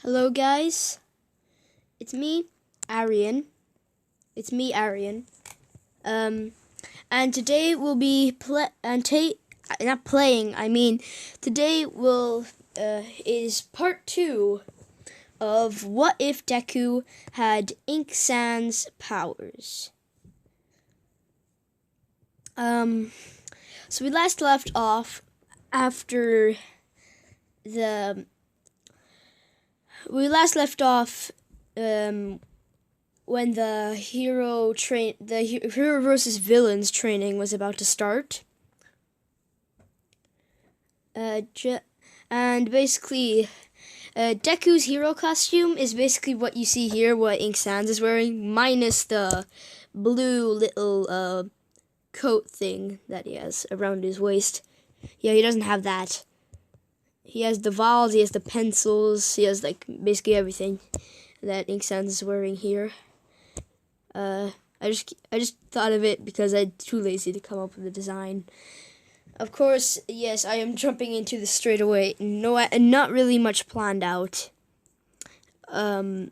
Hello guys, it's me, Arian. And today we'll be not playing. Today is part 2 of what if Deku had Ink Sand's powers. So we last left off after the. We last left off when the hero versus villains training was about to start. And basically, Deku's hero costume is basically what you see here, what Ink Sans is wearing, minus the blue little coat thing that he has around his waist. Yeah, he doesn't have that. He has the vials, he has the pencils, he has like basically everything that Ink Sans is wearing here. I just thought of it because I'm too lazy to come up with a design. Of course, yes, I am jumping into this straight away. No, and not really much planned out. So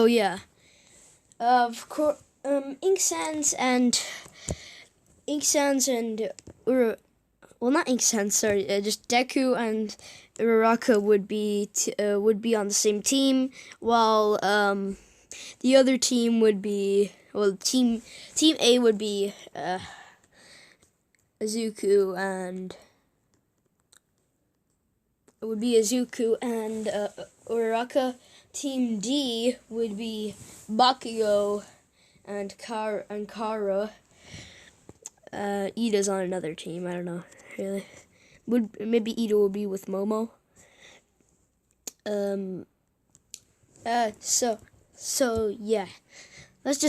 yeah. Of course, Ink Sans and not Ink Sans, sorry. Just Deku and Uraraka would be on the same team, while the other team would be Team A would be Izuku and Uraraka. Team D would be Bakugo and Kara. Ida's on another team. I don't know. Really, maybe Ida will be with Momo. So yeah, because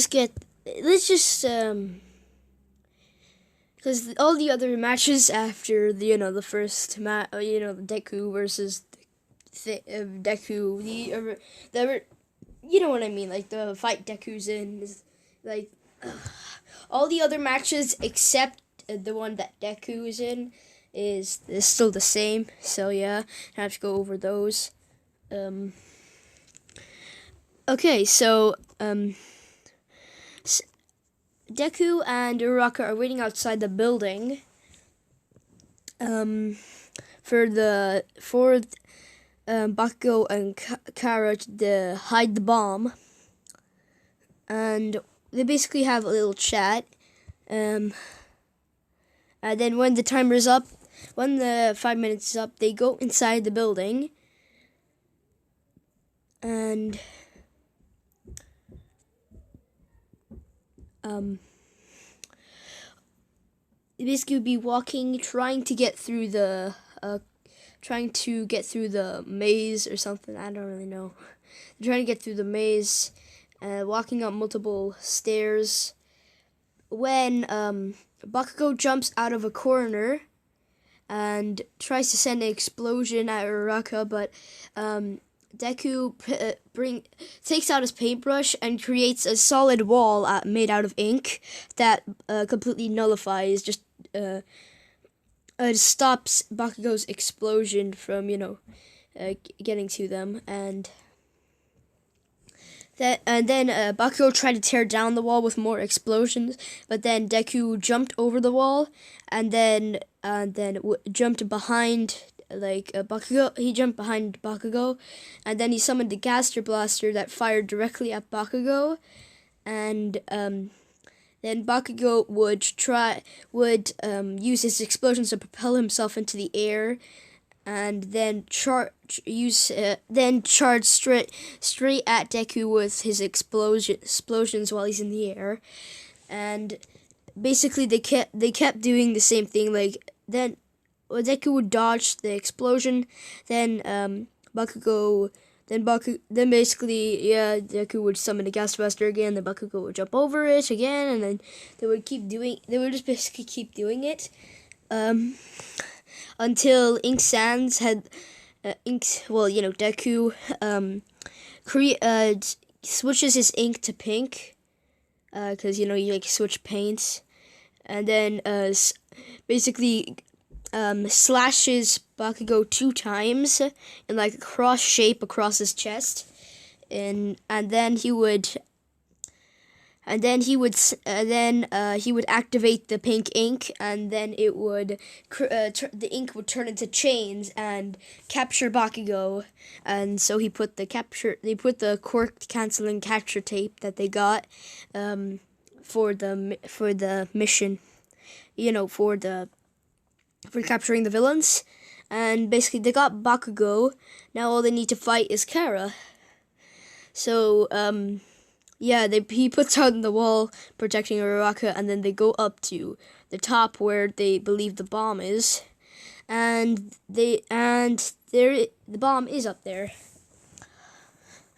all the other matches after the first Deku versus Deku, you know what I mean, like the fight Deku's in is like all the other matches except the one that Deku is in is still the same. So yeah, I have to go over those. Okay, so Deku and Uraraka are waiting outside the building for Bakugo and Kara to hide the bomb, and they basically have a little chat. And then when the timer's up, when the 5 minutes is up, they go inside the building. And they basically would be walking, trying to get through the maze or something. I don't really know. They're trying to get through the maze, walking up multiple stairs. When Bakugo jumps out of a corner and tries to send an explosion at Uraraka, but Deku takes out his paintbrush and creates a solid wall made out of ink that completely nullifies, stops Bakugo's explosion from getting to them, and then Bakugo tried to tear down the wall with more explosions, but then Deku jumped over the wall and then jumped behind Bakugo. He jumped behind Bakugo, and then he summoned the Gaster Blaster that fired directly at Bakugo, and then Bakugo would use his explosions to propel himself into the air, and then charge straight at Deku with his explosions while he's in the air. And basically they kept doing the same thing. Then Deku would dodge the explosion, then Deku would summon the Gas Buster again, then Bakugo would jump over it again, and then they would just basically keep doing it until Ink Sans had Deku switches his ink to pink, because you switch paints, and then basically slashes Bakugo 2 times in like a cross shape across his chest, and then he would activate the pink ink, and then it would the ink would turn into chains and capture Bakugo. And so they put the quirk canceling capture tape that they got for the mission, for capturing the villains. And basically they got Bakugo. Now all they need to fight is Kara. So he puts out on the wall protecting Uraraka, and then they go up to the top where they believe the bomb is, and the bomb is up there.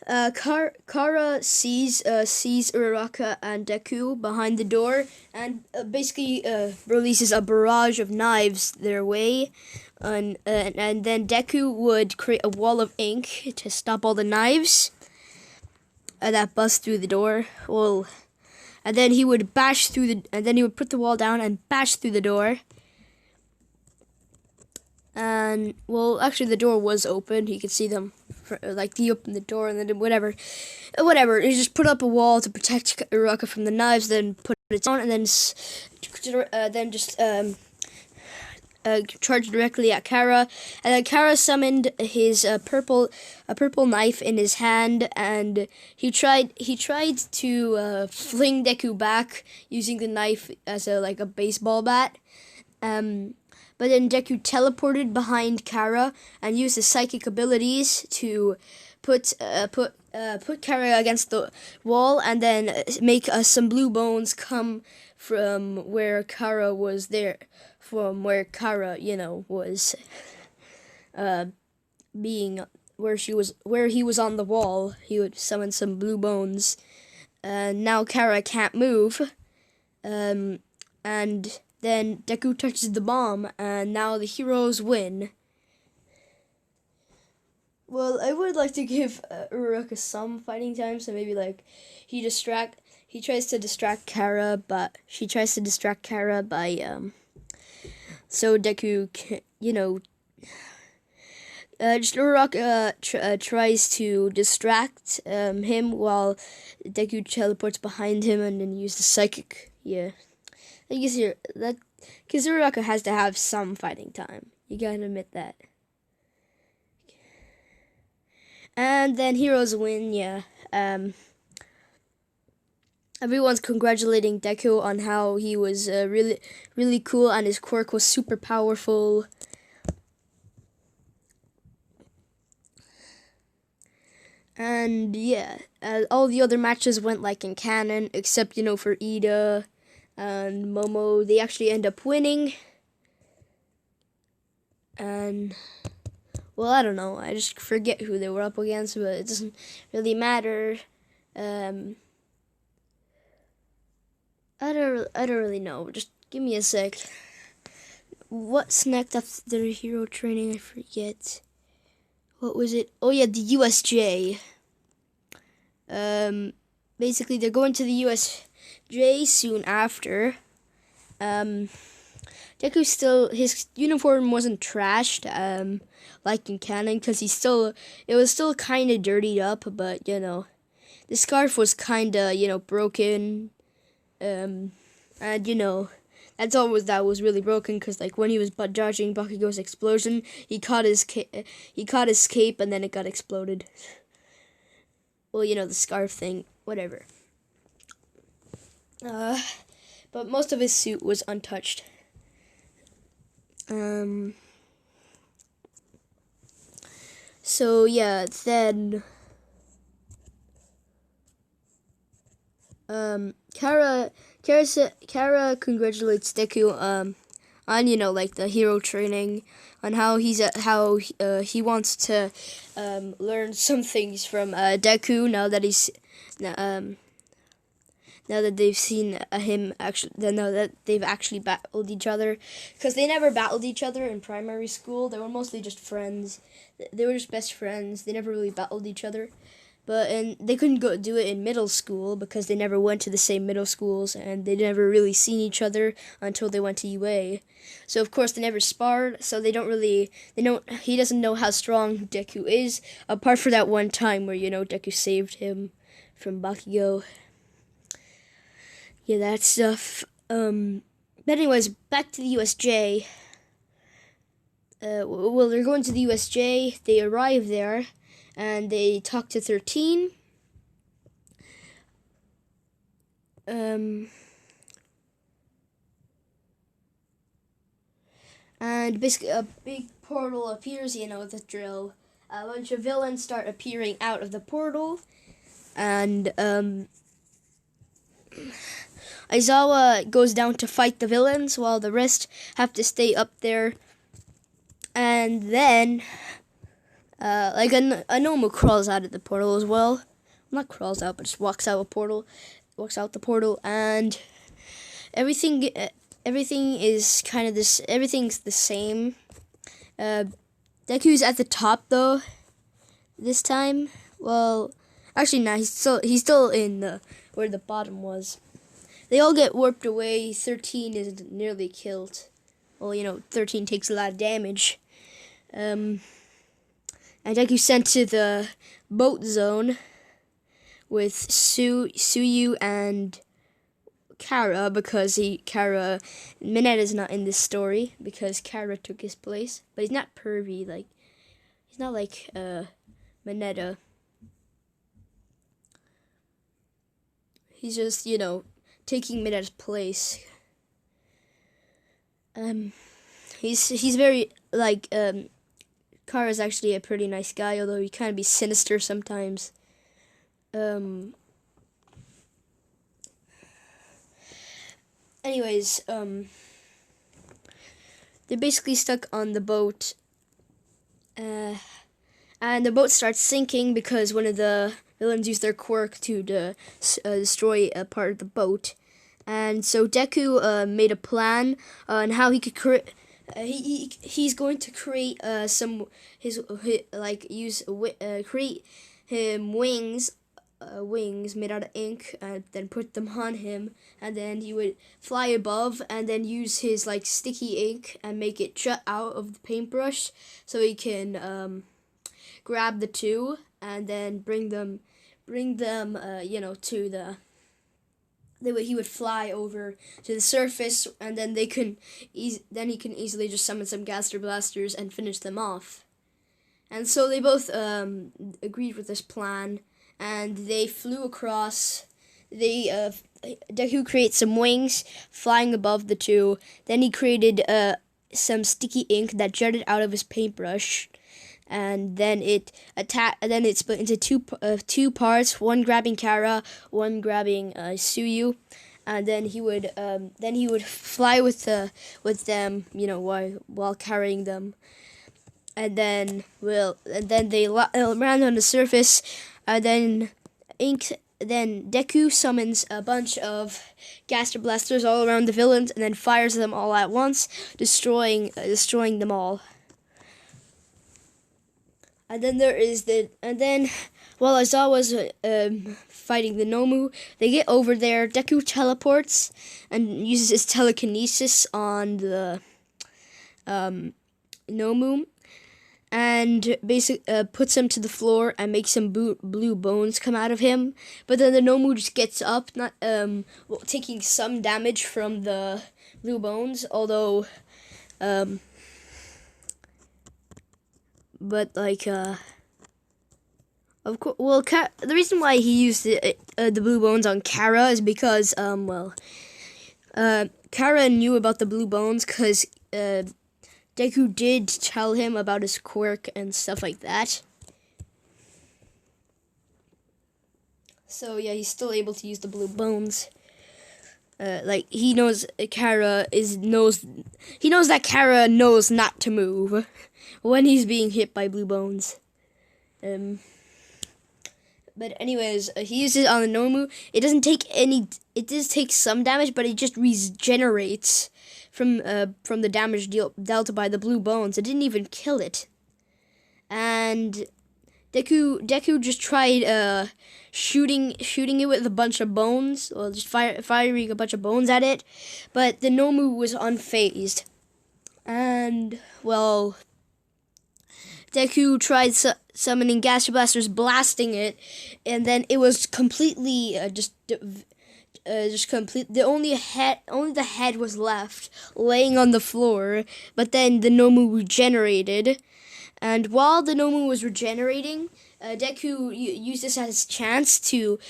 Kara sees Uraraka and Deku behind the door, and basically releases a barrage of knives their way, and then Deku would create a wall of ink to stop all the knives that bust through the door. And then he would put the wall down and bash through the door. And actually the door was open. He could see them. He opened the door, and then whatever. He just put up a wall to protect Uraraka from the knives. Then put it down, and then charged directly at Kara. And then Kara summoned his purple knife in his hand, and he tried to fling Deku back using the knife as a baseball bat. But then Deku teleported behind Kara and used his psychic abilities to put Kara against the wall, and then make some blue bones come from where Kara was there, was where he was on the wall. He would summon some blue bones. Now Kara can't move, and then Deku touches the bomb, and now the heroes win. Well, I would like to give Uraraka some fighting time, so maybe he tries to distract Kara, but she tries to distract Kara by so Deku Uraraka tries to distract him while Deku teleports behind him and then use the psychic. Yeah, I guess because Uraraka has to have some fighting time. You gotta admit that. And then heroes win. Yeah. Everyone's congratulating Deku on how he was really, really cool, and his quirk was super powerful. And yeah, all the other matches went like in canon, except for Ida and Momo. They actually end up winning. And I don't know. I just forget who they were up against, but it doesn't really matter. I don't really know. Just give me a sec. What's next after hero training? I forget. What was it? Oh yeah, the USJ. Basically they're going to the USJ soon after. Deku his uniform wasn't trashed, like in canon, because it was still kind of dirtied up, but the scarf was kind of broken. And that was really broken, because when he was dodging Bakugo's explosion, he caught his cape, and then it got exploded. The scarf thing, whatever. But most of his suit was untouched. So yeah, then Kara congratulates Deku on the hero training, on how he wants to learn some things from Deku now that they've seen now that they've actually battled each other, because they never battled each other in primary school. They were mostly just friends. They were just best friends. They never really battled each other. and they couldn't go do it in middle school because they never went to the same middle schools, and they never really seen each other until they went to UA. So of course they never sparred, so he doesn't know how strong Deku is, apart from that one time where, Deku saved him from Bakugo. Yeah, that stuff. But anyways, back to the USJ. Well, they're going to the USJ. They arrive there, and they talk to 13. And basically a big portal appears, the drill. A bunch of villains start appearing out of the portal, and Aizawa goes down to fight the villains while the rest have to stay up there. And then a Nomu crawls out of the portal as well. Not crawls out, but just walks out the portal, and everything is kind of this. Everything's the same. Deku's at the top though. This time, well, actually, no, he's still in where the bottom was. They all get warped away. 13 is nearly killed. Well, 13 takes a lot of damage. And Deku sent to the boat zone with Suyu and Kara, because Mineta's not in this story because Kara took his place. But he's not pervy, he's not like Mineta. He's just, taking Mineta's place. He's very, Kara's actually a pretty nice guy, although he kind of be sinister sometimes. Anyways, they're basically stuck on the boat, and the boat starts sinking because one of the villains used their quirk to destroy a part of the boat. And so Deku made a plan on how he could create. He's going to create create him wings made out of ink, and then put them on him, and then he would fly above, and then use his sticky ink and make it jut out of the paintbrush, so he can grab the two and then bring them to the. He would fly over to the surface, and then he can easily just summon some Gaster Blasters and finish them off. And so they both agreed with this plan, and they flew across. Deku creates some wings flying above the two. Then he created some sticky ink that jutted out of his paintbrush. And then it split into two parts, one grabbing Kara, one grabbing Suyu, and then he would fly with them, while carrying them, and then they land on the surface, and then Deku summons a bunch of Gaster Blasters all around the villains, and then fires them all at once, destroying them all. And then while Aizawa's fighting the Nomu, they get over there. Deku teleports and uses his telekinesis on the Nomu, and basically puts him to the floor and makes some blue bones come out of him. But then the Nomu just gets up, not taking some damage from the blue bones, although but of course, the reason why he used the blue bones on Kara is because Kara knew about the blue bones because Deku did tell him about his quirk and stuff like that. So yeah, he's still able to use the blue bones. He knows that Kara knows not to move when he's being hit by blue bones. But anyways, he uses it on the Nomu. It doesn't take any. It does take some damage, but it just regenerates from the damage dealt by the blue bones. It didn't even kill it. And Deku just tried shooting it with a bunch of bones, or just firing a bunch of bones at it, but the Nomu was unfazed. And well, Deku tried summoning Gas Blasters, blasting it, and then it was completely complete. Only the head was left laying on the floor. But then the Nomu regenerated, and while the Nomu was regenerating, Deku used this as a chance to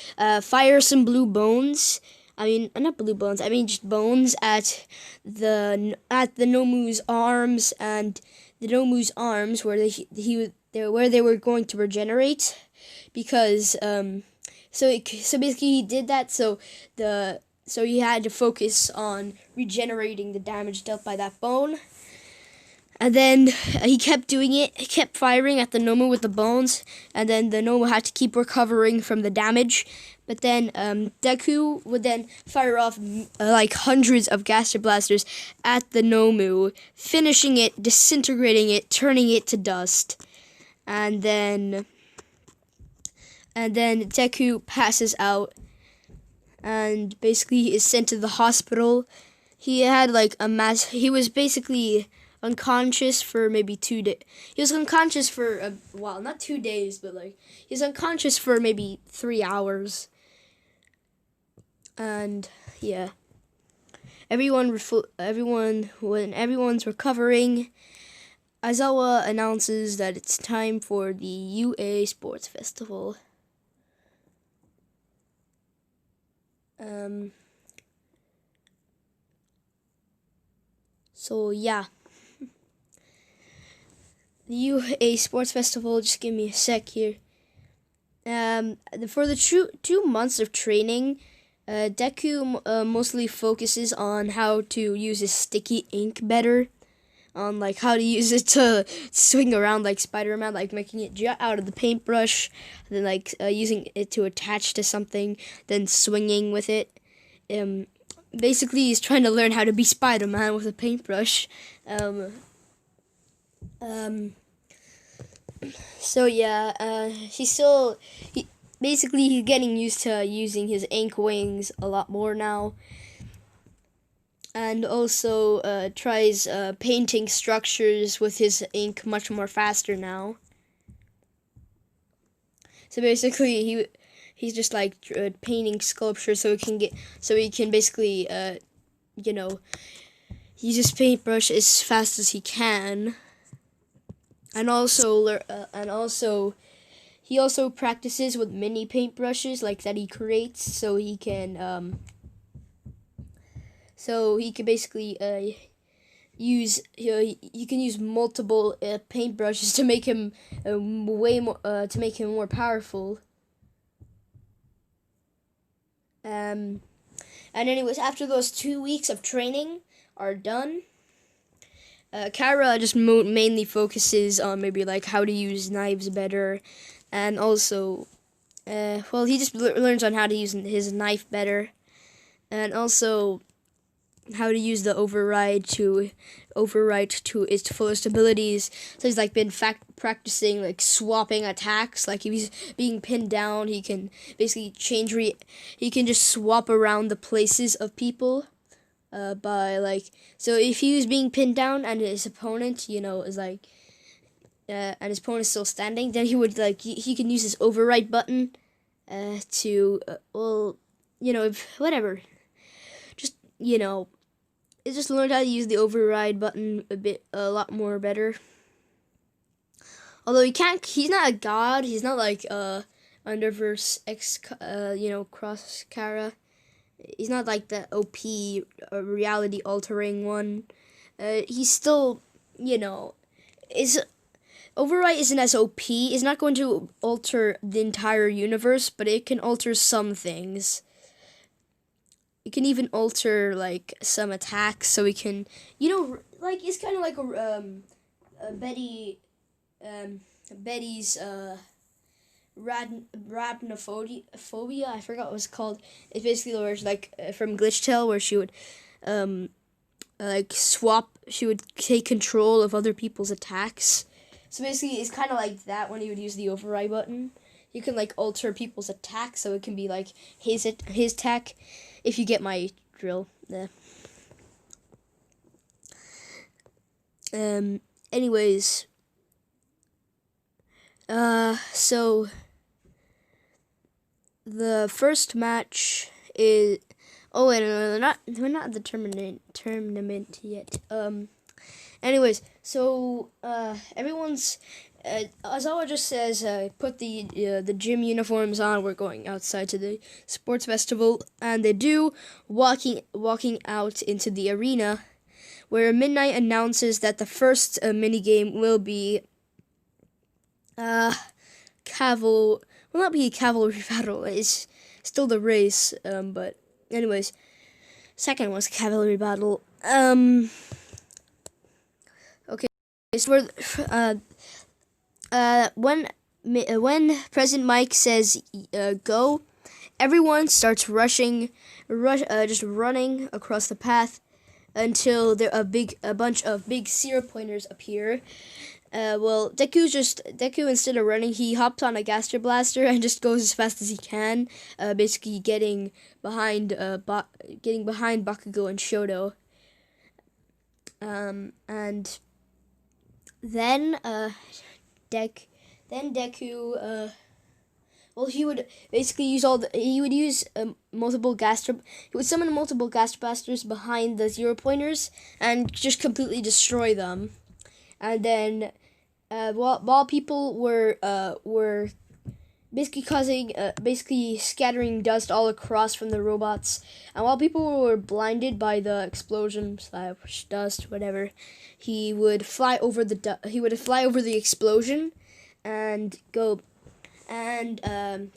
fire some blue bones. I mean, not blue bones. I mean just bones at the Nomu's arms, and the Nomu's arms where where they were going to regenerate, because so basically he did that so he had to focus on regenerating the damage dealt by that bone. And then he kept doing it. He kept firing at the Nomu with the bones, and then the Nomu had to keep recovering from the damage. But then Deku would then fire off like hundreds of Gaster Blasters at the Nomu, finishing it, disintegrating it, turning it to dust. And then Deku passes out and basically is sent to the hospital. He had like he was basically unconscious for maybe 2 days. He was unconscious for a while, not 2 days, but like he was unconscious for maybe 3 hours. And yeah, when everyone's recovering, Aizawa announces that it's time for the UA Sports Festival. So yeah, the UA Sports Festival. Just give me a sec here. For the 2 months of training, Deku mostly focuses on how to use his sticky ink better, on like how to use it to swing around like Spider-Man, like making it jut out of the paintbrush, then like using it to attach to something, then swinging with it. Basically, he's trying to learn how to be Spider-Man with a paintbrush. So yeah, he's getting used to using his ink wings a lot more now, and also tries painting structures with his ink much more faster now. So basically, he's just like painting sculptures so he can basically use his paintbrush as fast as he can. And also he also practices with mini paintbrushes like that he creates, so he can basically use multiple paintbrushes to make him more powerful. And anyways, after those 2 weeks of training are done, Kara just mainly focuses on maybe like how to use knives better, and also, he just learns on how to use his knife better, and also how to use the override to its fullest abilities. So he's like been practicing like swapping attacks. Like if he's being pinned down, he can basically he can just swap around the places of people. By like, so if he was being pinned down and his opponent, is like, and his opponent is still standing, then he would like he can use his override button, to whatever, just it just learned how to use the override button a lot more better. Although he's not a god. He's not like Underverse X, Cross Kara. He's not like the OP reality altering one. He's still, Overwrite isn't as OP. It's not going to alter the entire universe, but it can alter some things. It can even alter like some attacks, so we can, it's kind of like Betty's Radnophobia. I forgot what it was called. It's basically where like from Glitch Tale, where she would like swap. She would take control of other people's attacks. So basically, it's kind of like that when you would use the override button. You can like alter people's attack, so it can be like his attack. If you get my drill. Anyways. So the first match is. Oh wait, no, we're not at the tournament yet. Anyways, so everyone's. Azawa just says, put the gym uniforms on. We're going outside to the sports festival, and they do, walking out into the arena, where Midnight announces that the first mini game will be will not be a cavalry battle. It's still the race. But anyways, second was cavalry battle. Okay, so when President Mike says go, everyone starts just running across the path until a bunch of big 0-pointers appear. Deku, instead of running, he hops on a Gaster Blaster and just goes as fast as he can, basically getting behind Bakugo and Shoto. And then Deku, he would basically use multiple Gaster. He would summon multiple Gaster Blasters behind the 0-pointers and just completely destroy them. And then, while people were basically scattering dust all across from the robots, and while people were blinded by the explosion / dust, whatever, he would fly over the explosion, and go, and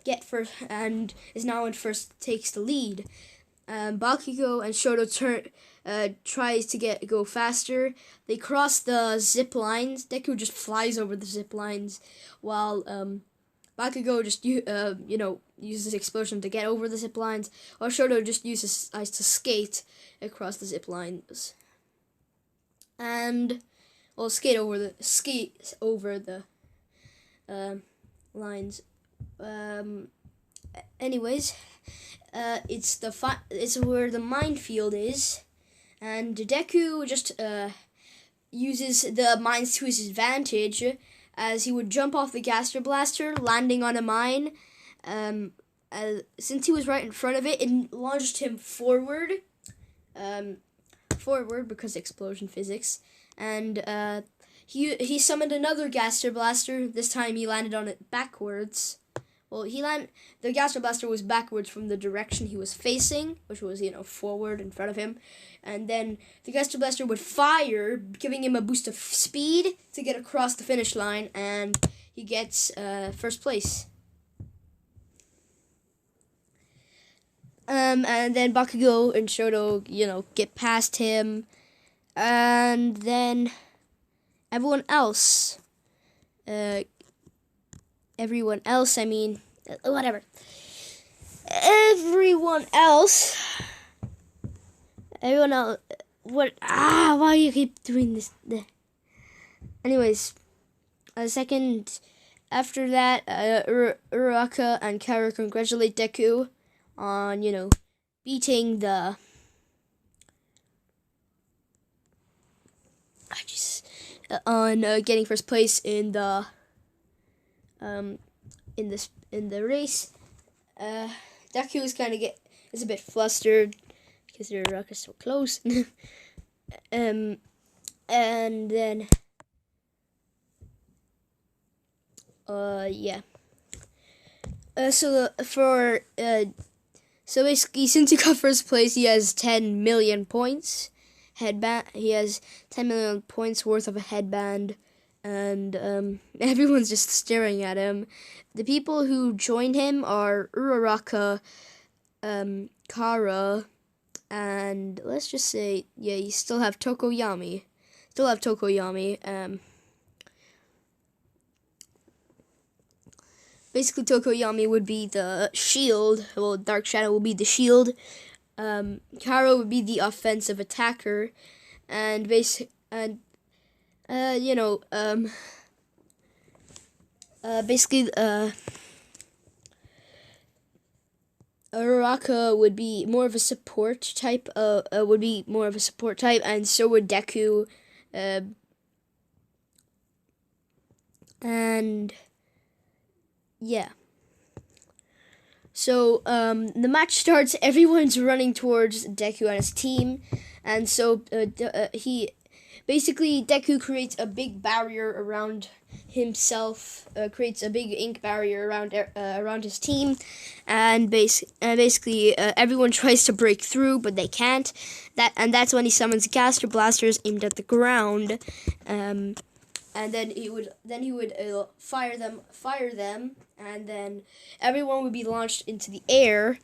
get first, and is now in first, takes the lead. Bakugo and Shoto tries to go faster. They cross the zip lines. Deku just flies over the zip lines, while Bakugo just uses explosion to get over the zip lines, while Shoto just uses ice to skate across the zip lines. And skate over the lines. Anyways, it's where the minefield is, and Deku just uses the mines to his advantage, as he would jump off the Gaster Blaster, landing on a mine. Since he was right in front of it, it launched him forward. Forward because explosion physics, and he summoned another Gaster Blaster. This time he landed on it backwards. Well, the Gaster Blaster was backwards from the direction he was facing, which was, forward in front of him. And then the Gaster Blaster would fire, giving him a boost of speed to get across the finish line, and he gets first place. And then Bakugo and Shoto, get past him. And then everyone else, I mean, whatever. Everyone else, what? Why you keep doing this? Anyways, a second after that, Uraraka and Kara congratulate Deku on, beating the. On getting first place in the. In the race. Deku is a bit flustered because the rock is so close. And then yeah. So basically, since he got first place, he has 10 million points. He has 10 million points worth of a headband. And everyone's just staring at him. The people who join him are Uraraka, Kara, and let's just say, you still have Tokoyami. Basically, Tokoyami would be the shield. Well, Dark Shadow will be the shield. Kara would be the offensive attacker, and basically, Uraraka would be more of a support type. And so would Deku. And yeah. So the match starts. Everyone's running towards Deku and his team, and so Deku creates a big barrier around himself. Creates a big ink barrier around his team, and basically everyone tries to break through, but they can't. That's when he summons Gaster Blasters aimed at the ground. And then he would fire them, and then everyone would be launched into the air.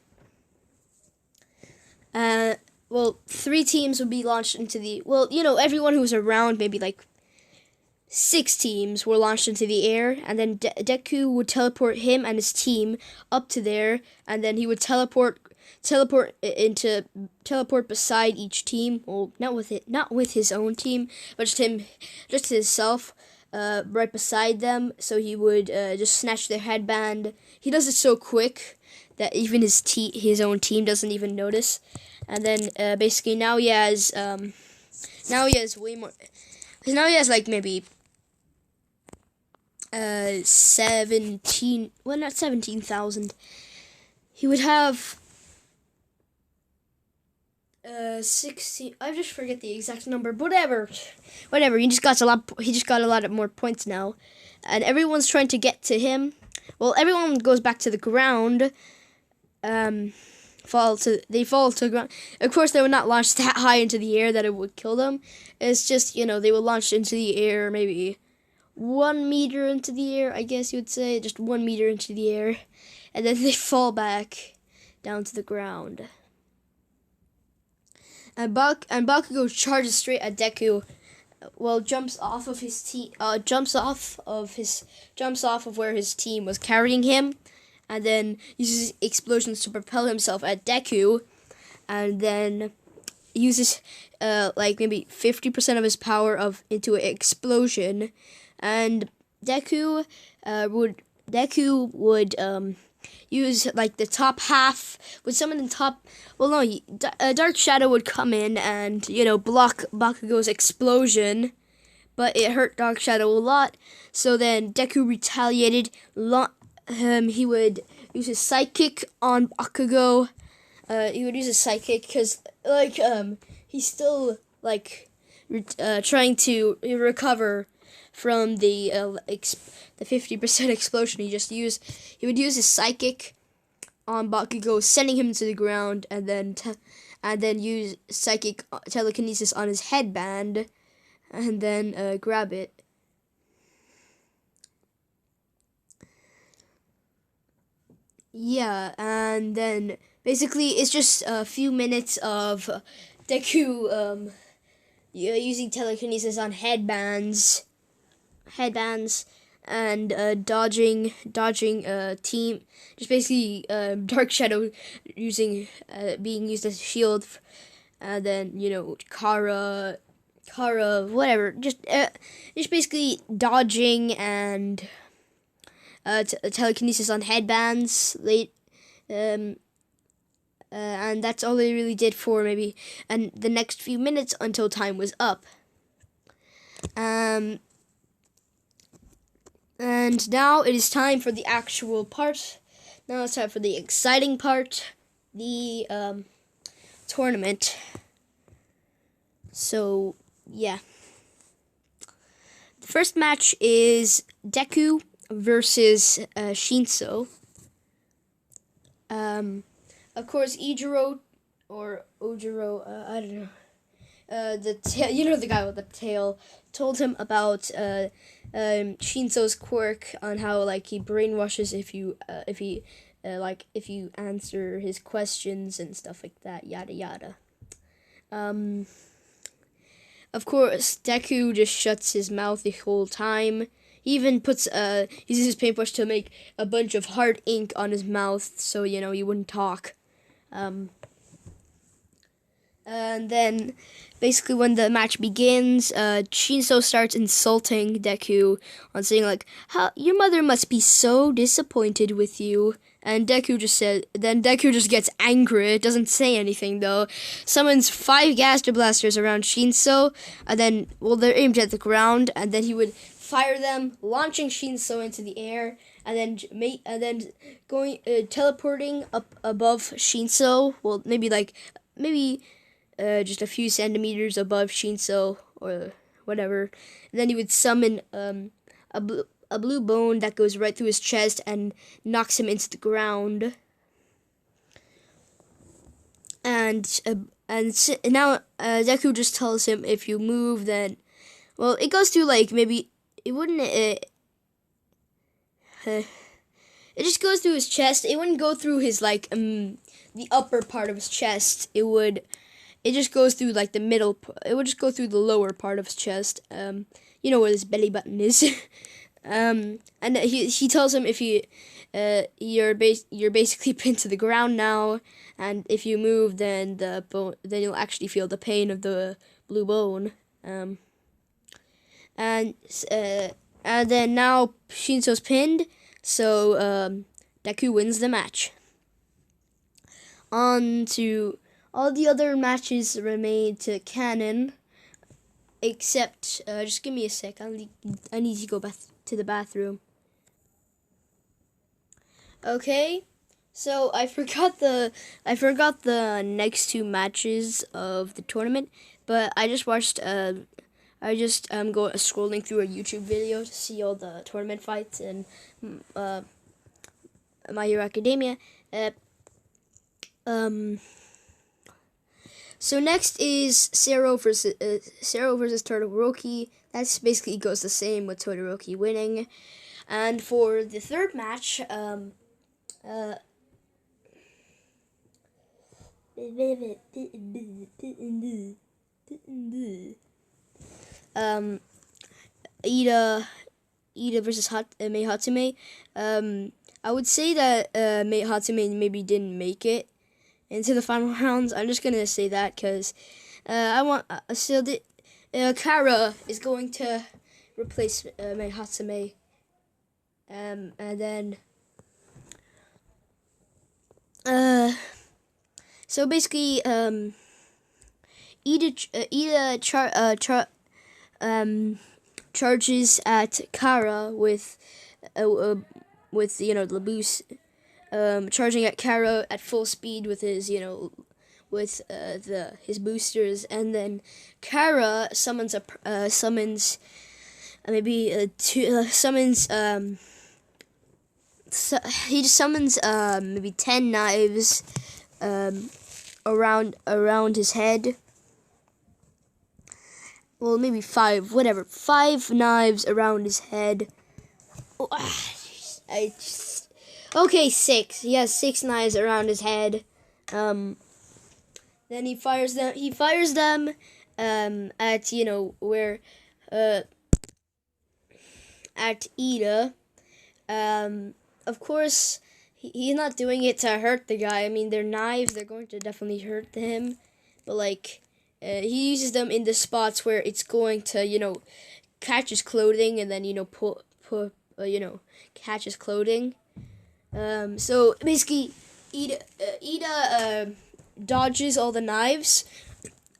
Three teams would be launched into the everyone who was around, maybe like 6 teams were launched into the air, and then Deku would teleport him and his team up to there, and then he would teleport beside each team. Well, not with his own team, but just himself, right beside them. So he would just snatch their headband. He does it so quick that even his own team doesn't even notice. And then basically now he has way more. Because now he has like maybe 17. Well, not 17,000. He would have 16. I just forget the exact number. But whatever. He just got a lot more points now, and everyone's trying to get to him. Well, everyone goes back to the ground. They fall to the ground. Of course, they would not launch that high into the air that it would kill them. It's just they would launch into the air maybe 1 meter into the air. I guess you would say just 1 meter into the air, and then they fall back down to the ground. And Bakugo charges straight at Deku. Well, jumps off of where his team was carrying him, and then uses explosions to propel himself at Deku, and then uses like maybe 50% of his power into an explosion, and Deku would use like the top half with some of the top. Well, no, Dark Shadow would come in and block Bakugo's explosion, but it hurt Dark Shadow a lot. So then Deku retaliated. He would use his sidekick on Bakugo. He would use his sidekick because he's still trying to recover from the 50% explosion. He would use his psychic on Bakugo, sending him to the ground, and then use psychic telekinesis on his headband, and then grab it. Yeah, and then basically it's just a few minutes of Deku using telekinesis on headbands, and dodging team. Just basically Dark Shadow being used as a shield, and then Kara, whatever. Just basically dodging and telekinesis on headbands and that's all they really did for maybe and the next few minutes until time was up. And now it is time for the actual part. Now it's time for the exciting part, the tournament. So, yeah. The first match is Deku versus Shinso. Of course, Ijiro or Ojiro, I don't know. The guy with the tail told him about Shinso's quirk on how he brainwashes if you answer his questions and stuff like that, yada yada. Of course, Deku just shuts his mouth the whole time. He even uses his paintbrush to make a bunch of hard ink on his mouth so he wouldn't talk. And then, basically, when the match begins, Shinso starts insulting Deku on saying like, "How your mother must be so disappointed with you." And Deku just gets angry. Doesn't say anything though. Summons 5 Gaster Blasters around Shinso, and then they're aimed at the ground, and then he would fire them, launching Shinso into the air, and then going teleporting up above Shinso. Well, maybe just a few centimeters above Shinso or whatever. And then he would summon a blue bone that goes right through his chest and knocks him into the ground. Now Deku just tells him if you move, then it goes through maybe it wouldn't. It just goes through his chest. It wouldn't go through his the upper part of his chest. It just goes through the middle. It would just go through the lower part of his chest. You know where his belly button is. And he tells him if you're basically pinned to the ground now, and if you move, then then you'll actually feel the pain of the blue bone. And then now Shinso's pinned, so Deku wins the match. On to all the other matches remain to canon, except just give me a sec. I need to go back to the bathroom. Okay, so I forgot the next 2 matches of the tournament, but I just watched go scrolling through a YouTube video to see all the tournament fights and My Hero Academia. So next is Sero versus Todoroki. That's basically goes the same with Todoroki winning. And for the third match, Ida versus Mei Hatsume. I would say that Mei Hatsume maybe didn't make it into the final rounds. I'm just gonna say that because Kara is going to replace Mei Hatsume, and then so basically Ida charges at Kara with the boost, charging at Kara at full speed with his his boosters, and then Kara summons he just summons maybe 10 knives around his head. Well, maybe 5, whatever. 5 knives around his head. Okay, 6. He has 6 knives around his head. Then he fires them. At where at Ida. Of course, he's not doing it to hurt the guy. I mean, they're knives. They're going to definitely hurt him. But he uses them in the spots where it's going to catch his clothing, and then catch his clothing. So basically, Ida dodges all the knives.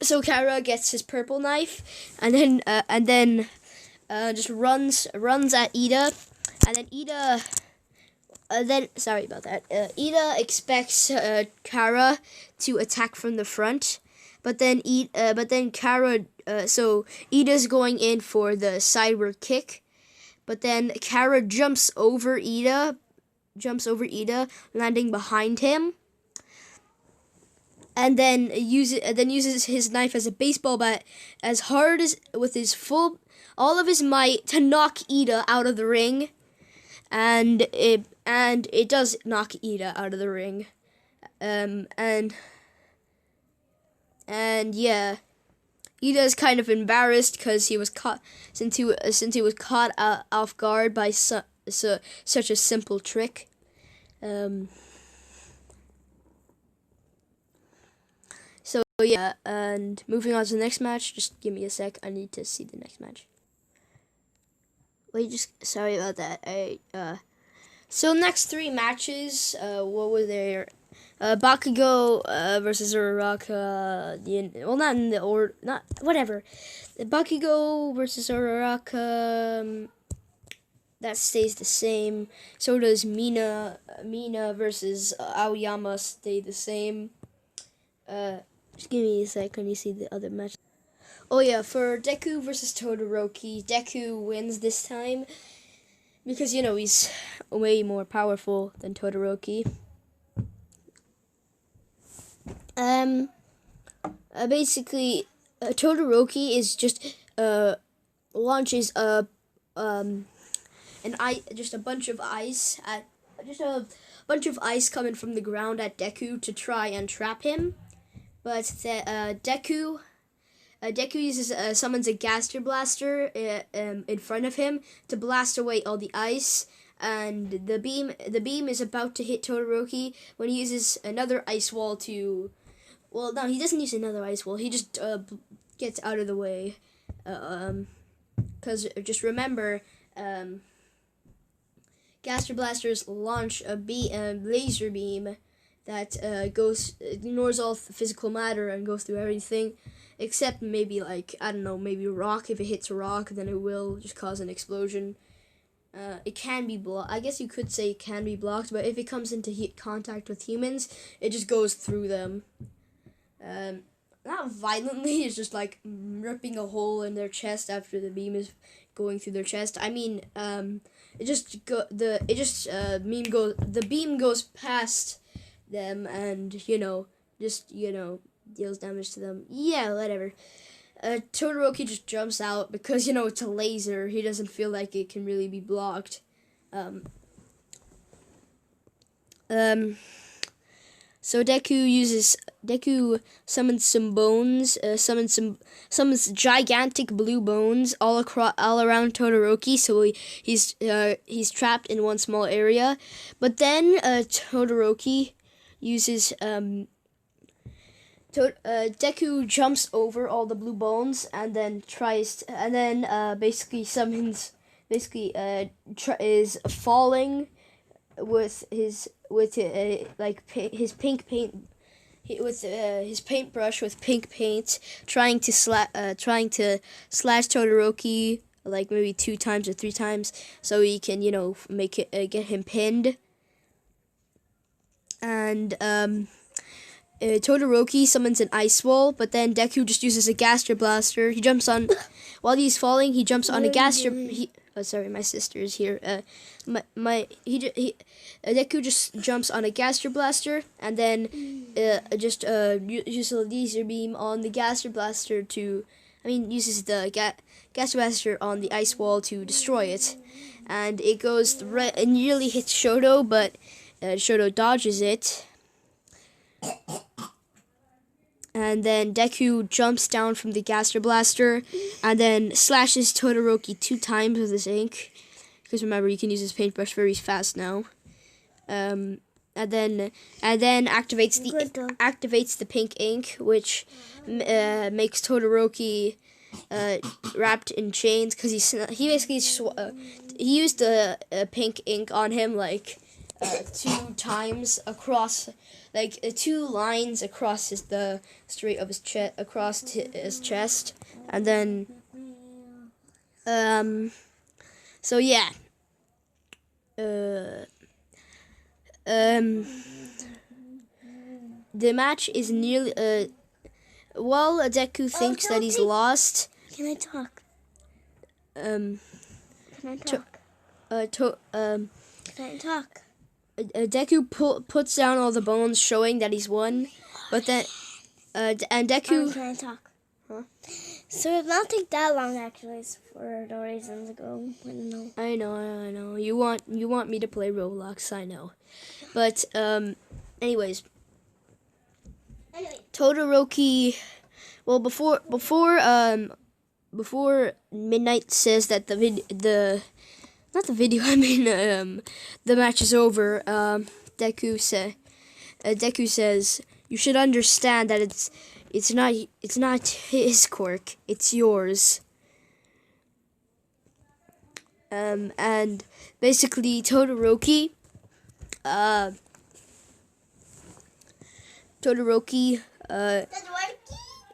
So Kara gets his purple knife, and then just runs at Ida, and then Ida. Sorry about that. Ida expects Kara to attack from the front, but then Kara. So Ida's going in for the sideward kick, but then Kara jumps over Ida, landing behind him, and then uses his knife as a baseball bat as hard as with all of his might to knock Ida out of the ring, and it does knock Ida out of the ring, and yeah, Ida's kind of embarrassed because he was caught since he was caught off guard by such a simple trick. So So yeah, and moving on to the next match. Just give me a sec. I need to see the next match. Wait, just sorry about that. So next 3 matches. What were there? Bakugo versus Uraraka. Well, not in the order. Not whatever. The Bakugo versus Uraraka. That stays the same. So does Mina. Mina versus Aoyama stay the same. Just give me a sec when you see the other match. Oh yeah, for Deku versus Todoroki, Deku wins this time because he's way more powerful than Todoroki. Basically, Todoroki is just launches a bunch of ice at a bunch of ice coming from the ground at Deku to try and trap him. But Deku uses summons a Gaster Blaster in front of him to blast away all the ice, and the beam is about to hit Todoroki when he uses another ice wall to. Well, no, he doesn't use another ice wall. He just gets out of the way, because just remember, Gaster Blasters launch a laser beam that ignores all the physical matter and goes through everything, except maybe maybe rock. If it hits a rock, then it will just cause an explosion. It can be blocked. I guess you could say it can be blocked, but if it comes into contact with humans, it just goes through them. Not violently. It's just like ripping a hole in their chest after the beam is going through their chest. I mean, the beam goes past them and deals damage to them. Yeah, whatever. Todoroki just jumps out because it's a laser. He doesn't feel like it can really be blocked. So Deku summons some bones. Summons gigantic blue bones all around Todoroki. So he's trapped in one small area. But then Todoroki uses Deku jumps over all the blue bones and then is falling with his pink paint. With his paintbrush with pink paint, trying to slash Todoroki like maybe 2 times or 3 times, so he can make it get him pinned. And Todoroki summons an ice wall, but then Deku just uses a Gaster Blaster. He jumps on while he's falling. He jumps on a Gaster. Sorry, my sister is here. Deku just jumps on a Gaster Blaster and then uses a laser beam on the Gaster Blaster uses the Gaster Blaster on the ice wall to destroy it, and it goes it nearly hits Shoto, but Shoto dodges it. And then Deku jumps down from the Gaster Blaster and then slashes Todoroki 2 times with his ink. Because remember, you can use his paintbrush very fast now. And then activates the pink ink, which makes Todoroki wrapped in chains. Because he used the pink ink on him 2 times across, 2 lines across the straight of his chest, across his chest, and then so yeah, the match is nearly Deku thinks that he's lost. Can I talk? Can I talk? Can I talk? Deku puts down all the bones, showing that he's won. But then, and Deku. Can I talk? Huh? So it not take that long actually. It's for no reason to go. I know. You want me to play Roblox? I know. But anyways, Todoroki. Well, before Midnight says that the match is over. Deku says, "You should understand that it's not his quirk. It's yours. And basically Todoroki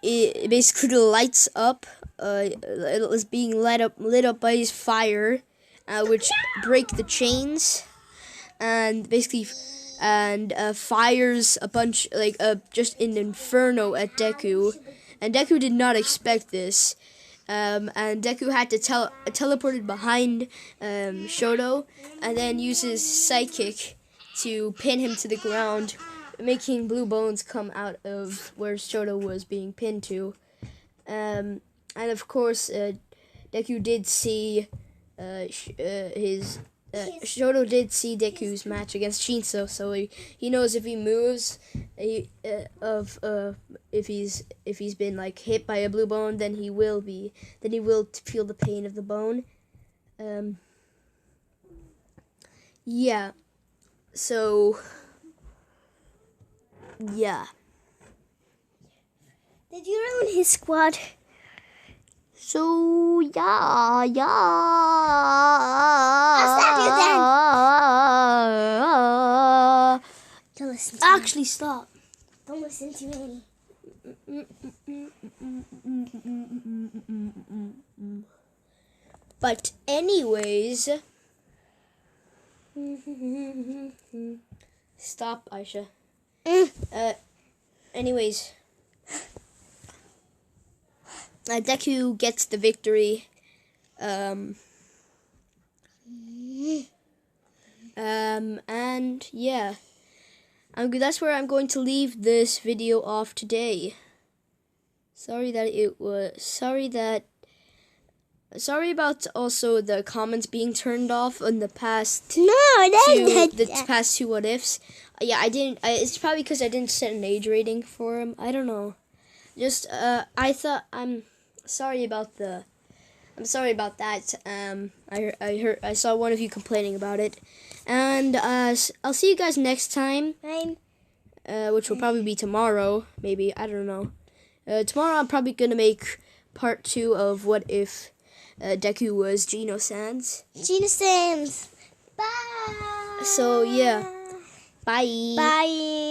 it basically lights up. It was being lit up by his fire, which break the chains, and basically fires a bunch just an inferno at Deku, and Deku did not expect this. And Deku had to teleported behind Shoto, and then uses psychic to pin him to the ground, making blue bones come out of where Shoto was being pinned to. And of course, Deku did see Shoto did see Deku's match against Shinso, so he knows if he moves, if he's been like hit by a blue bone, then he will feel the pain of the bone. Yeah. So yeah. Did you ruin his squad? So yeah. I'll stop you then. Don't listen to Actually, stop. Don't listen to me. But anyways, stop, Aisha. Anyways, Deku gets the victory. And yeah, that's where I'm going to leave this video off today. Sorry about also the comments being turned off on the past past two what ifs. Yeah, I didn't. It's probably because I didn't set an age rating for them. I don't know. Just I thought I'm sorry about that. I saw one of you complaining about it, and I'll see you guys next time. Which will probably be tomorrow. Maybe, I don't know. Tomorrow I'm probably gonna make part 2 of what if Deku was Geno-sans. Geno-sans. Bye. So yeah, bye. Bye.